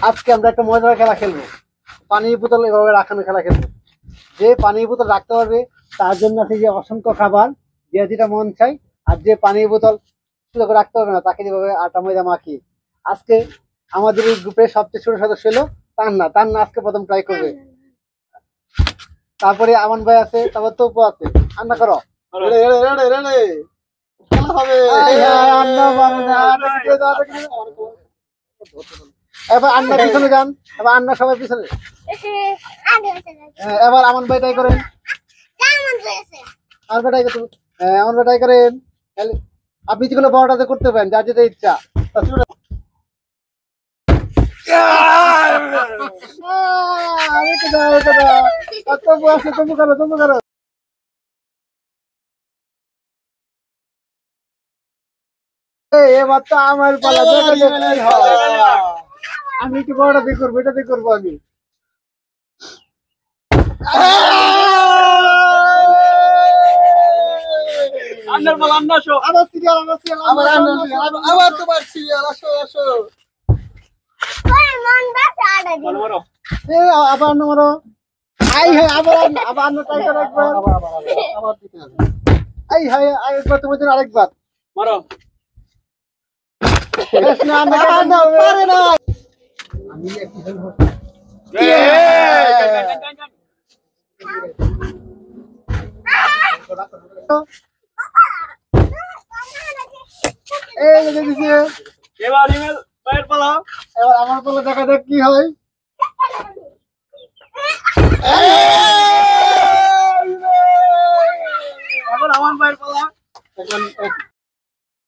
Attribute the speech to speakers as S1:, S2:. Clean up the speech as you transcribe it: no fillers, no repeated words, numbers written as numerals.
S1: আজকে আমরা একটা মজার খেলা খেলবো। পানির বোতল এভাবে রাখানো খেলা খেলবো। যে পানির বোতল রাখতে পারবে তার জন্য আছে যে অসংখ্য খাবার, যে যেটা মন চাই। আর যে পানির বোতল রাখতে পারবে না তাকে যেভাবে আটা ময়দা মাখিয়ে। আজকে আমাদের এই গ্রুপের সবচেয়ে ছোট সদস্য হলো তান্না। তান্না আজকে প্রথম ট্রাই করবে। তারপরে আমান ভাই আছে, তারপর তোপো আছে। আন্না করো। এবার আন্না পিছনে যান, এবার আন্না সবাই পিছনে। এবার আমান ভাই ট্রাই করেন। আমার ভাই আমার ভাই ট্রাই করেন। আপনি যেগুলো বড়টাতে করতে পারেন, যার যেটা ইচ্ছা। এবার তো আমার পালা। আমি একটু বড়টা দিয়ে করবো, এটা দিয়ে করবো আমি। আবার তোমার সিরিয়াল, আসো আসো। আবার মারো। আবার আবার ট্রাই করো একবার। আবার দিতে হবে। এই হ্যাঁ আরেকবার তোমার জন্য আরেকবার মারো। না পারে না। আমি একটু হেল্প করব। এই যে দিছে। এবার ইমেল বাইরে পালা। এবার আমার পালা, দেখা যাক কি হয়। এখন আমার বাইরে পালা। এখন